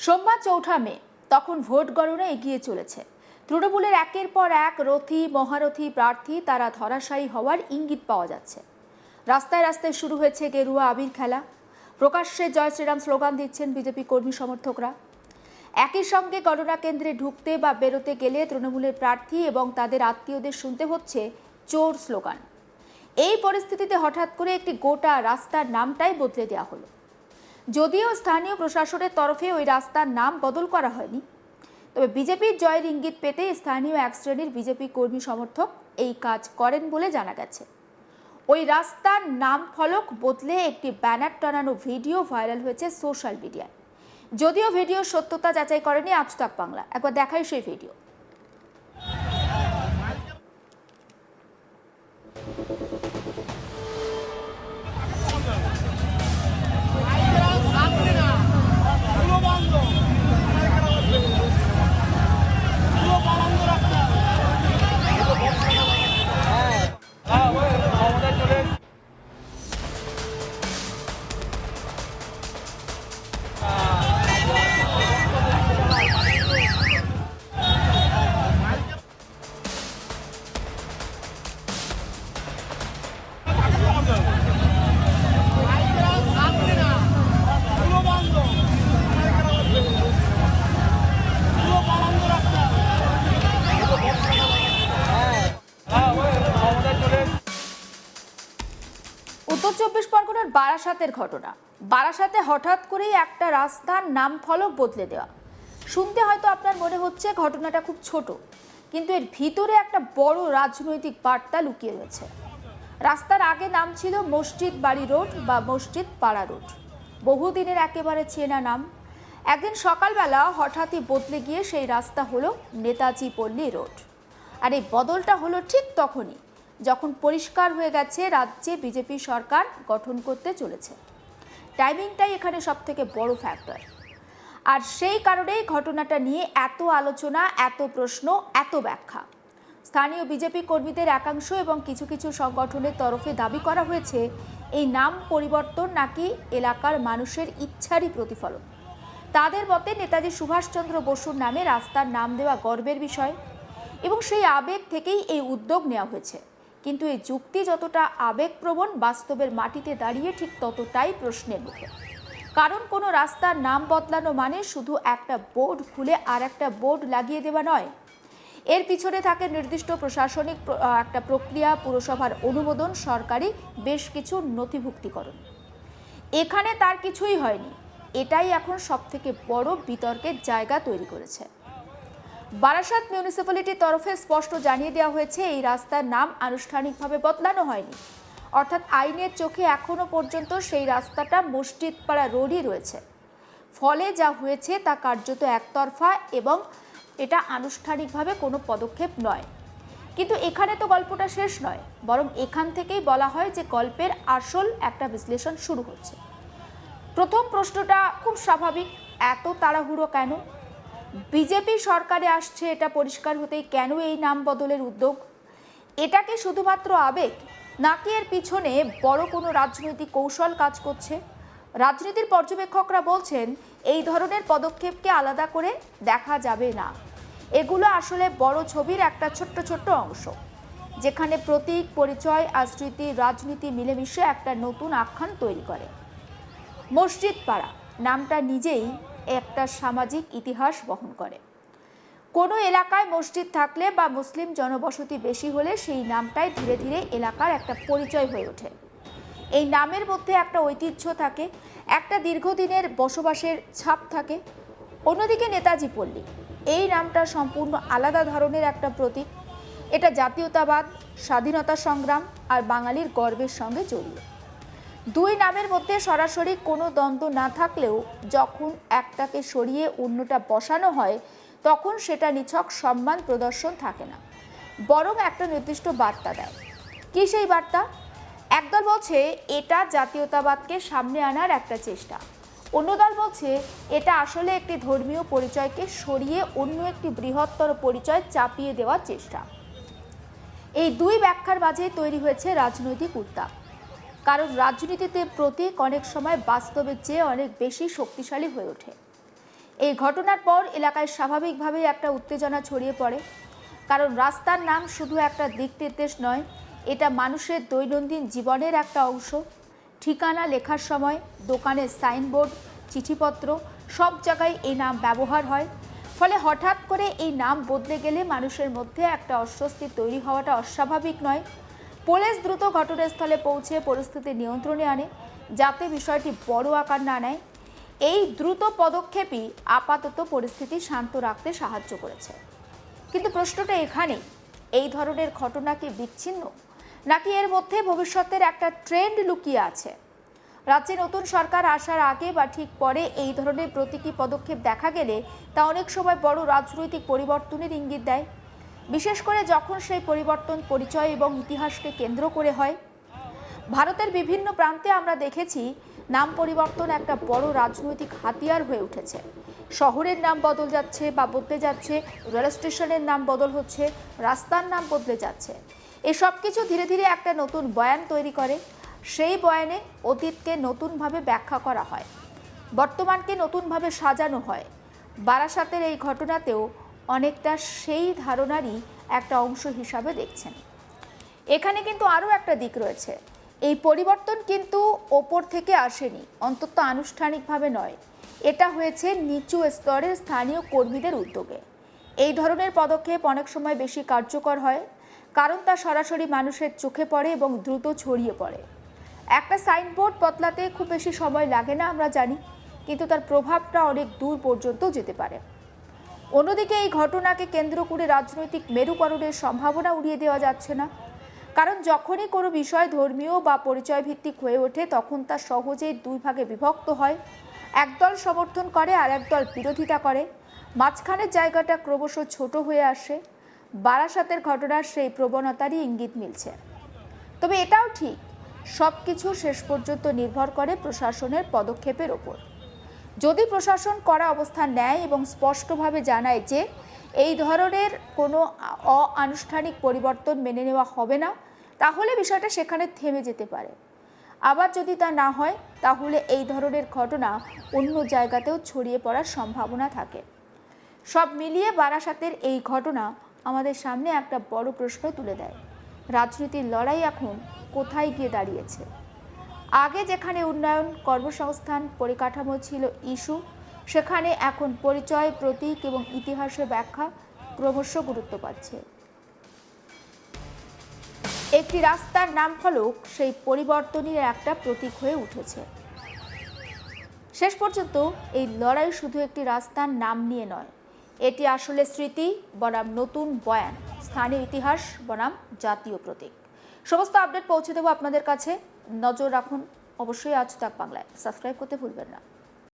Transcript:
সোমবার ৪ঠা মে, তখন ভোট গণনা এগিয়ে চলেছে। তৃণমূলের একের পর এক রথী মহারথী প্রার্থী তারা ধরাশায়ী হওয়ার ইঙ্গিত পাওয়া যাচ্ছে। রাস্তায় রাস্তায় শুরু হয়েছে গেরুয়া আবির খেলা, প্রকাশ্যে জয় শ্রীরাম স্লোগান দিচ্ছেন বিজেপি কর্মী সমর্থকরা। একই সঙ্গে গণনা কেন্দ্রে ঢুকতে বা বেরোতে গেলে তৃণমূলের প্রার্থী এবং তাদের আত্মীয়দের শুনতে হচ্ছে চোর স্লোগান। এই পরিস্থিতিতে হঠাৎ করে একটি গোটা রাস্তার নামটাই বদলে দেওয়া হলো। যদিও স্থানীয় প্রশাসনের তরফে ওই রাস্তার নাম বদল করা হয়নি, তবে বিজেপির জয়ের ইঙ্গিত পেতে স্থানীয় এক শ্রেণীর বিজেপি কর্মী সমর্থক এই কাজ করেন বলে জানা গেছে। ওই রাস্তার নাম ফলক বদলে একটি ব্যানার টানানো ভিডিও ভাইরাল হয়েছে সোশ্যাল মিডিয়ায়। যদিও ভিডিওর সত্যতা যাচাই করেনি আজ তাক বাংলা। একবার দেখাই সেই ভিডিও। উত্তর ২৪ পরগনার বারাসাতের ঘটনা। বারাসাতে হঠাৎ করেই একটা রাস্তার নাম ফলক বদলে দেওয়া। শুনতে হয়তো আপনার মনে হচ্ছে ঘটনাটা খুব ছোট, কিন্তু এর ভিতরে একটা বড় রাজনৈতিক বার্তা লুকিয়ে রয়েছে। রাস্তার আগে নাম ছিল মসজিদ বাড়ি রোড বা মসজিদ পাড়া রোড, বহুদিনের একেবারে চেনা নাম। একদিন সকালবেলা হঠাৎই বদলে গিয়ে সেই রাস্তা হলো নেতাজি পল্লী রোড। আর এই বদলটা হলো ঠিক তখনই যখন পরিষ্কার হয়ে গেছে রাজ্যে বিজেপি সরকার গঠন করতে চলেছে। টাইমিংটাই এখানে সব থেকে বড় ফ্যাক্টর। আর সেই কারণেই ঘটনাটা নিয়ে এত আলোচনা, এত প্রশ্ন, এত ব্যাখ্যা। স্থানীয় বিজেপি কর্মীদের একাংশ এবং কিছু কিছু সংগঠনের তরফে দাবি করা হয়েছে এই নাম পরিবর্তন নাকি এলাকার মানুষের ইচ্ছারই প্রতিফলন। তাদের মতে নেতাজি সুভাষচন্দ্র বসুর নামে রাস্তার নাম দেওয়া গর্বের বিষয় এবং সেই আবেগ থেকেই এই উদ্যোগ নেওয়া হয়েছে। কিন্তু এই যুক্তি যতটা আবেগপ্রবণ, বাস্তবের মাটিতে দাঁড়িয়ে ঠিক ততটাই প্রশ্নের মুখে। কারণ কোনো রাস্তার নাম বদলানো মানে শুধু একটা বোর্ড খুলে আর একটা বোর্ড লাগিয়ে দেওয়া নয়। এর পিছনে থাকে নির্দিষ্ট প্রশাসনিক একটা প্রক্রিয়া, পুরসভার অনুমোদন, সরকারি বেশ কিছু নথিভুক্তিকরণ। এখানে তার কিছুই হয়নি। এটাই এখন সবথেকে বড় বিতর্কের জায়গা তৈরি করেছে। বারাসাত মিউনিসিপ্যালিটির তরফে স্পষ্ট জানিয়ে দেওয়া হয়েছে এই রাস্তার নাম আনুষ্ঠানিকভাবে বদলানো হয়নি। অর্থাৎ আইনের চোখে এখনো পর্যন্ত সেই রাস্তাটা মসজিদ পাড়া রোডই রয়েছে। ফলে যা হয়েছে তা কার্যত একতরফা এবং এটা আনুষ্ঠানিকভাবে কোনো পদক্ষেপ নয়। কিন্তু এখানে তো গল্পটা শেষ নয়, বরং এখান থেকেই বলা হয় যে গল্পের আসল একটা বিশ্লেষণ শুরু হচ্ছে। প্রথম প্রশ্নটা খুব স্বাভাবিক, এত তাড়াহুড়ো কেন? বিজেপি সরকারে আসছে এটা পরিষ্কার হতেই কেন এই নাম বদলের উদ্যোগ? এটা কি শুধুমাত্র আবেগ, নাকি এর পিছনে বড় কোনো রাজনৈতিক কৌশল কাজ করছে? রাজনীতির পর্যবেক্ষকরা বলছেন এই ধরনের পদক্ষেপকে আলাদা করে দেখা যাবে না। এগুলো আসলে বড় ছবির একটা ছোট্ট ছোট্ট অংশ, যেখানে প্রতীক, পরিচয় আর স্মৃতি, রাজনীতি মিলেমিশে একটা নতুন আখ্যান তৈরি করে। মসজিদ পাড়া নামটা নিজেই একটা সামাজিক ইতিহাস বহন করে। কোনো এলাকায় মসজিদ থাকলে বা মুসলিম জনবসতি বেশি হলে সেই নামটাই ধীরে ধীরে এলাকার একটা পরিচয় হয়ে ওঠে। এই নামের মধ্যে একটা ঐতিহ্য থাকে, একটা দীর্ঘদিনের বসবাসের ছাপ থাকে। অন্যদিকে নেতাজি পল্লী, এই নামটা সম্পূর্ণ আলাদা ধরনের একটা প্রতীক। এটা জাতীয়তাবাদ, স্বাধীনতা সংগ্রাম আর বাঙালির গর্বের সঙ্গে জড়িয়ে। দুই নামের মধ্যে সরাসরি কোনো দ্বন্দ্ব না থাকলেও যখন একটাকে সরিয়ে অন্যটা বসানো হয় তখন সেটা নিছক সম্মান প্রদর্শন থাকে না, বরং একটা নির্দিষ্ট বার্তা দেয়। কি সেই বার্তা? একদল বলছে এটা জাতীয়তাবাদকে সামনে আনার একটা চেষ্টা, অন্য দল বলছে এটা আসলে একটি ধর্মীয় পরিচয়কে সরিয়ে অন্য একটি বৃহত্তর পরিচয় চাপিয়ে দেওয়ার চেষ্টা। এই দুই ব্যাখ্যার মাঝে তৈরি হয়েছে রাজনৈতিক উত্তাপ। কারণ রাজনীতিতে প্রতীক অনেক সময় বাস্তবের চেয়ে অনেক বেশি শক্তিশালী হয়ে ওঠে। এই ঘটনার পর এলাকায় স্বাভাবিকভাবেই একটা উত্তেজনা ছড়িয়ে পড়ে, কারণ রাস্তার নাম শুধু একটা দিক নির্দেশ নয়, এটা মানুষের দৈনন্দিন জীবনের একটা অংশ। ঠিকানা লেখার সময়, দোকানের সাইনবোর্ড, চিঠিপত্র সব জায়গায় এই নাম ব্যবহার হয়। ফলে হঠাৎ করে এই নাম বদলে গেলে মানুষের মধ্যে একটা অস্বস্তি তৈরি হওয়াটা অস্বাভাবিক নয়। পুলিশ দ্রুত ঘটনাস্থলে পৌঁছে পরিস্থিতি নিয়ন্ত্রণে আনে, যাতে বিষয়টি বড় আকার না নেয়। এই দ্রুত পদক্ষেপই আপাতত পরিস্থিতি শান্ত রাখতে সাহায্য করেছে। কিন্তু প্রশ্নটা এখানেই, এই ধরনের ঘটনা কি বিচ্ছিন্ন, নাকি এর মধ্যে ভবিষ্যতের একটা ট্রেন্ড লুকিয়ে আছে? রাজ্যে নতুন সরকার আসার আগে বা ঠিক পরে এই ধরনের প্রতীকী পদক্ষেপ দেখা গেলে তা অনেক সময় বড় রাজনৈতিক পরিবর্তনের ইঙ্গিত দেয়, বিশেষ করে যখন সেই পরিবর্তন পরিচয় এবং ইতিহাসকে কেন্দ্র করে হয়। ভারতের বিভিন্ন প্রান্তে আমরা দেখেছি নাম পরিবর্তন একটা বড় রাজনৈতিক হাতিয়ার হয়ে উঠেছে। শহরের নাম বদল যাচ্ছে বা বদলে যাচ্ছে, রেল স্টেশনের নাম বদল হচ্ছে, রাস্তার নাম বদলে যাচ্ছে। এসব কিছু ধীরে ধীরে একটা নতুন বয়ান তৈরি করে। সেই বয়ানে অতীতকে নতুনভাবে ব্যাখ্যা করা হয়, বর্তমানকে নতুনভাবে সাজানো হয়। বারাসাতের এই ঘটনাতেও অনেকটা সেই ধারণারই একটা অংশ হিসাবে দেখছেন। এখানে কিন্তু আরও একটা দিক রয়েছে। এই পরিবর্তন কিন্তু ওপর থেকে আসেনি, অন্তত আনুষ্ঠানিকভাবে নয়। এটা হয়েছে নিচু স্তরের স্থানীয় কর্মীদের উদ্যোগে। এই ধরনের পদক্ষেপ অনেক সময় বেশি কার্যকর হয়, কারণ তা সরাসরি মানুষের চোখে পড়ে এবং দ্রুত ছড়িয়ে পড়ে। একটা সাইনবোর্ড বদলাতে খুব বেশি সময় লাগে না, আমরা জানি, কিন্তু তার প্রভাবটা অনেক দূর পর্যন্ত যেতে পারে। অন্যদিকে এই ঘটনাকে কেন্দ্র করে রাজনৈতিক মেরুকরণের সম্ভাবনা উড়িয়ে দেওয়া যাচ্ছে না, কারণ যখনই কোনো বিষয় ধর্মীয় বা পরিচয় ভিত্তিক হয়ে ওঠে তখন তা সহজেই দুই ভাগে বিভক্ত হয়। একদল সমর্থন করে আর একদল বিরোধিতা করে। মাঝখানের জায়গাটা ক্রমশ ছোট হয়ে আসে। বারাসাতের ঘটনার সেই প্রবণতারই ইঙ্গিত মিলছে। তবে এটাও ঠিক, সব কিছু শেষ পর্যন্ত নির্ভর করে প্রশাসনের পদক্ষেপের ওপর। যদি প্রশাসন কড়া অবস্থান নেয় এবং স্পষ্টভাবে জানায় যে এই ধরনের কোনো অনানুষ্ঠানিক পরিবর্তন মেনে নেওয়া হবে না, তাহলে বিষয়টা সেখানে থেমে যেতে পারে। আবার যদি তা না হয়, তাহলে এই ধরনের ঘটনা অন্য জায়গাতেও ছড়িয়ে পড়ার সম্ভাবনা থাকে। সব মিলিয়ে বারাসাতের এই ঘটনা আমাদের সামনে একটা বড় প্রশ্ন তুলে দেয়। রাজনীতির লড়াই এখন কোথায় গিয়ে দাঁড়িয়েছে? আগে যেখানে উন্নয়ন, কর্মসংস্থান, পরিকাঠামো ছিল ইস্যু, সেখানে এখন পরিচয়, প্রতীক এবং ইতিহাসের ব্যাখ্যা ক্রমশ গুরুত্ব পাচ্ছে। একটি রাস্তার নাম ফলক সেই পরিবর্তনের একটা প্রতীক হয়ে উঠেছে। শেষ পর্যন্ত এই লড়াই শুধু একটি রাস্তার নাম নিয়ে নয়, এটি আসলে স্মৃতি বনাম নতুন বয়ান, স্থানীয় ইতিহাস বনাম জাতীয় প্রতীক। সমস্ত আপডেট পৌঁছে দেবো আপনাদের কাছে। নজর রাখুন অবশ্যই আজ তাক বাংলায়। সাবস্ক্রাইব করতে ভুলবেন না।